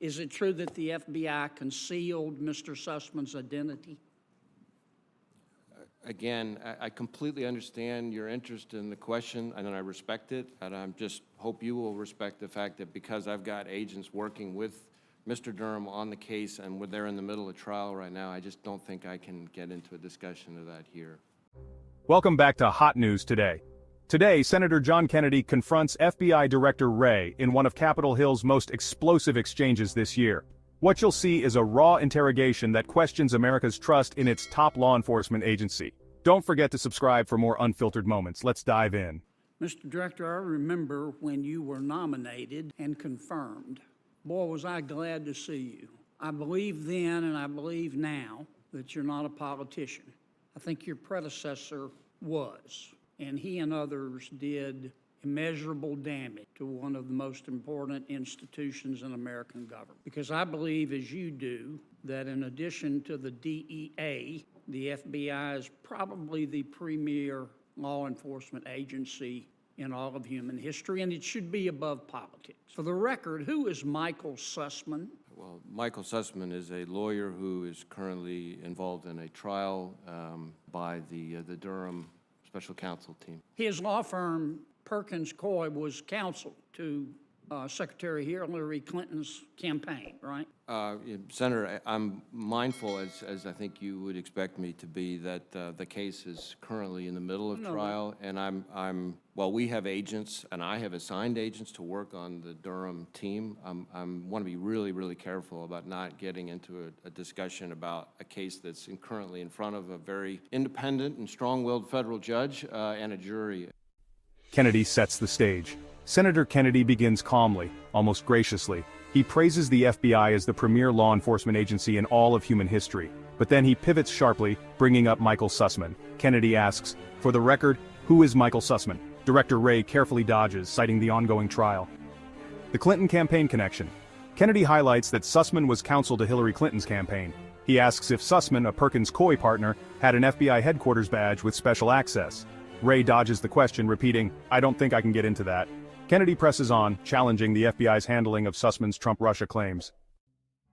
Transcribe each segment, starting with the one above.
Is it true that the FBI concealed Mr. Sussman's identity? Again, I completely understand your interest in the question, and I respect it, and I just hope you will respect the fact that because I've got agents working with Mr. Durham on the case and they're in the middle of trial right now, I just don't think I can get into a discussion of that here. Welcome back to Hot News Today. Today, Senator John Kennedy confronts FBI Director Wray in one of Capitol Hill's most explosive exchanges this year. What you'll see is a raw interrogation that questions America's trust in its top law enforcement agency. Don't forget to subscribe for more unfiltered moments. Let's dive in. Mr. Director, I remember when you were nominated and confirmed. Boy, was I glad to see you. I believe then and I believe now that you're not a politician. I think your predecessor was, and he and others did immeasurable damage to one of the most important institutions in American government. Because I believe, as you do, that in addition to the DEA, the FBI is probably the premier law enforcement agency in all of human history, and it should be above politics. For the record, who is Michael Sussman? Well, Michael Sussman is a lawyer who is currently involved in a trial by the Durham special counsel team. His law firm, Perkins Coie, was counsel to Secretary Hillary Clinton's campaign, right? Senator, I'm mindful, as I think you would expect me to be, that the case is currently in the middle of trial, and well, we have agents, and I have assigned agents to work on the Durham team. I want to be really, really careful about not getting into a discussion about a case that's currently in front of a very independent and strong-willed federal judge and a jury. Kennedy sets the stage. Senator Kennedy begins calmly, almost graciously. He praises the FBI as the premier law enforcement agency in all of human history, but then he pivots sharply, bringing up Michael Sussman. Kennedy asks, for the record, who is Michael Sussman? Director Wray carefully dodges, citing the ongoing trial. The Clinton campaign connection. Kennedy highlights that Sussman was counsel to Hillary Clinton's campaign. He asks if Sussman, a Perkins Coie partner, had an FBI headquarters badge with special access. Wray dodges the question, repeating, I don't think I can get into that. Kennedy presses on, challenging the FBI's handling of Sussman's Trump-Russia claims.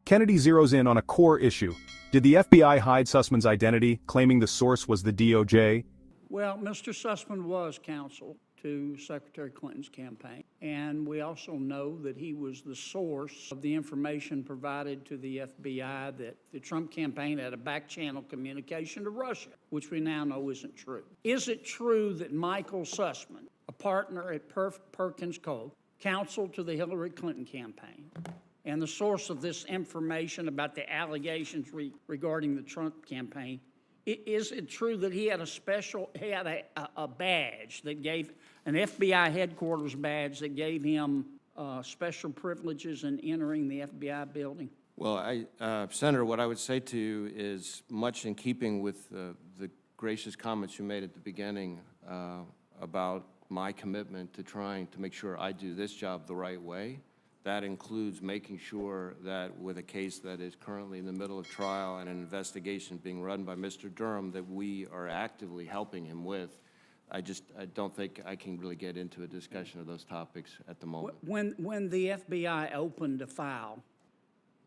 Kennedy zeroes in on a core issue. Did the FBI hide Sussman's identity, claiming the source was the DOJ? Well, Mr. Sussman was counsel to Secretary Clinton's campaign, and we also know that he was the source of the information provided to the FBI that the Trump campaign had a back-channel communication to Russia, which we now know isn't true. Is it true that Michael Sussman, a partner at Perkins Coie, counsel to the Hillary Clinton campaign, and the source of this information about the allegations regarding the Trump campaign, is it true that he had a badge that gave, an FBI headquarters badge that gave him special privileges in entering the FBI building? Well, Senator, what I would say to you is much in keeping with the gracious comments you made at the beginning about my commitment to trying to make sure I do this job the right way. That includes making sure that with a case that is currently in the middle of trial and an investigation being run by Mr. Durham that we are actively helping him with. I don't think I can really get into a discussion of those topics at the moment. When the FBI opened a file,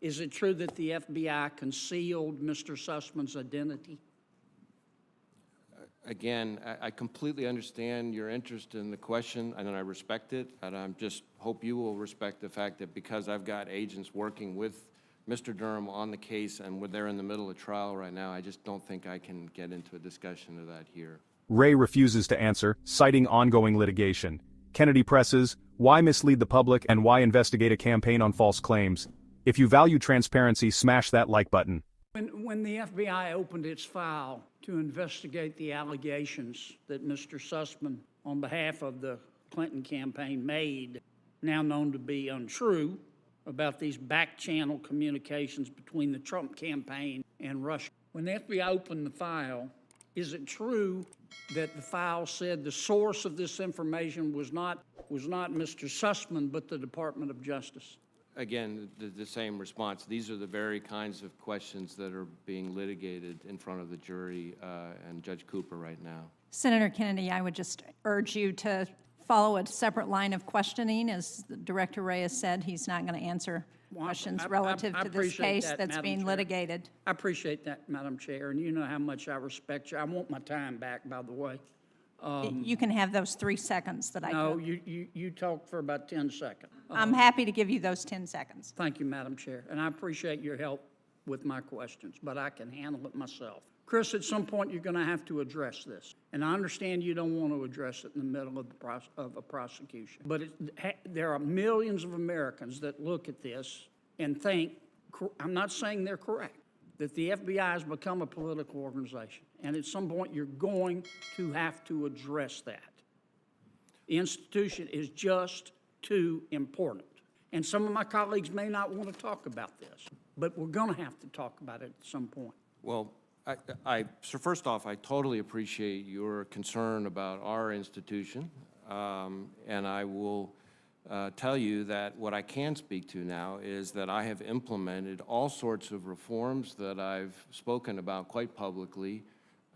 is it true that the FBI concealed Mr. Sussman's identity? Again, I completely understand your interest in the question, and I respect it, and I just hope you will respect the fact that because I've got agents working with Mr. Durham on the case and they're in the middle of trial right now, I just don't think I can get into a discussion of that here. Wray refuses to answer, citing ongoing litigation. Kennedy presses, why mislead the public and why investigate a campaign on false claims? If you value transparency, smash that like button. When the FBI opened its file to investigate the allegations that Mr. Sussman, on behalf of the Clinton campaign, made, now known to be untrue, about these back-channel communications between the Trump campaign and Russia. When the FBI opened the file, is it true that the file said the source of this information was not Mr. Sussman, but the Department of Justice? Again, the same response. These are the very kinds of questions that are being litigated in front of the jury and Judge Cooper right now. Senator Kennedy, I would just urge you to follow a separate line of questioning. As Director Wray has said, he's not going to answer questions I relative to this appreciate case that, that's Madam being Chair. litigated. I appreciate that, Madam Chair, and you know how much I respect you. I want my time back, by the way. You can have those 3 seconds that I No, took. you talked for about 10 seconds. I'm happy to give you those 10 seconds. Thank you, Madam Chair, and I appreciate your help with my questions, but I can handle it myself. Chris, at some point, you're going to have to address this, and I understand you don't want to address it in the middle of of a prosecution, but there are millions of Americans that look at this and think, I'm not saying they're correct, that the FBI has become a political organization, and at some point, you're going to have to address that. The institution is just too important. And some of my colleagues may not want to talk about this, but we're going to have to talk about it at some point. Well, so first off, I totally appreciate your concern about our institution, and I will tell you that what I can speak to now is that I have implemented all sorts of reforms that I've spoken about quite publicly,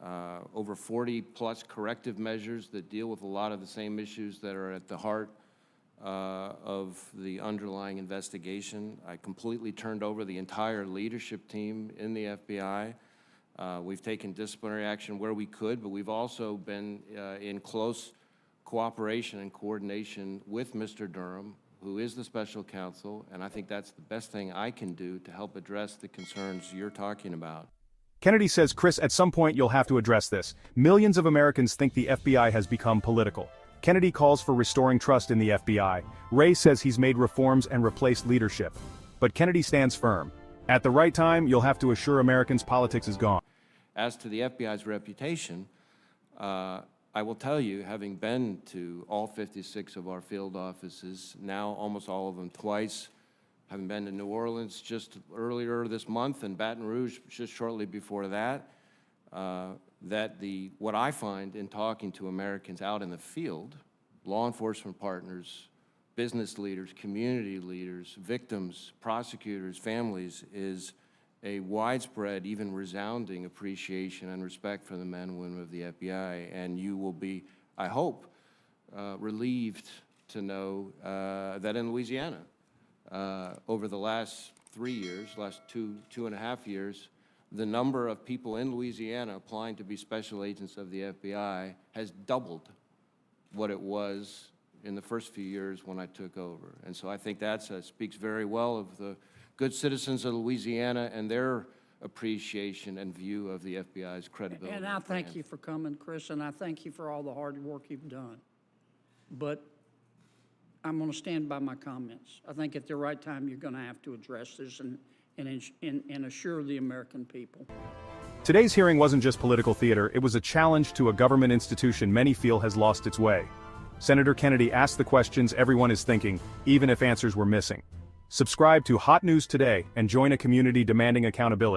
over 40-plus corrective measures that deal with a lot of the same issues that are at the heart of the underlying investigation. I completely turned over the entire leadership team in the FBI. We've taken disciplinary action where we could, but we've also been in close cooperation and coordination with Mr. Durham, who is the special counsel, and I think that's the best thing I can do to help address the concerns you're talking about. Kennedy says, Chris, at some point you'll have to address this. Millions of Americans think the FBI has become political. Kennedy calls for restoring trust in the FBI. Wray says he's made reforms and replaced leadership. But Kennedy stands firm. At the right time, you'll have to assure Americans politics is gone. As to the FBI's reputation, I will tell you, having been to all 56 of our field offices, now almost all of them twice, having been to New Orleans just earlier this month and Baton Rouge just shortly before that, what I find in talking to Americans out in the field, law enforcement partners, business leaders, community leaders, victims, prosecutors, families, is a widespread, even resounding appreciation and respect for the men and women of the FBI. And you will be, I hope, relieved to know that in Louisiana, over the last 3 years, last two and a half years, the number of people in Louisiana applying to be special agents of the FBI has doubled what it was in the first few years when I took over. And so I think that speaks very well of the good citizens of Louisiana and their appreciation and view of the FBI's credibility. And I thank you for coming, Chris, and I thank you for all the hard work you've done. But I'm going to stand by my comments. I think at the right time, you're going to have to address this and assure the American people. Today's hearing wasn't just political theater, it was a challenge to a government institution many feel has lost its way. Senator Kennedy asked the questions everyone is thinking, even if answers were missing. Subscribe to Hot News Today and join a community demanding accountability.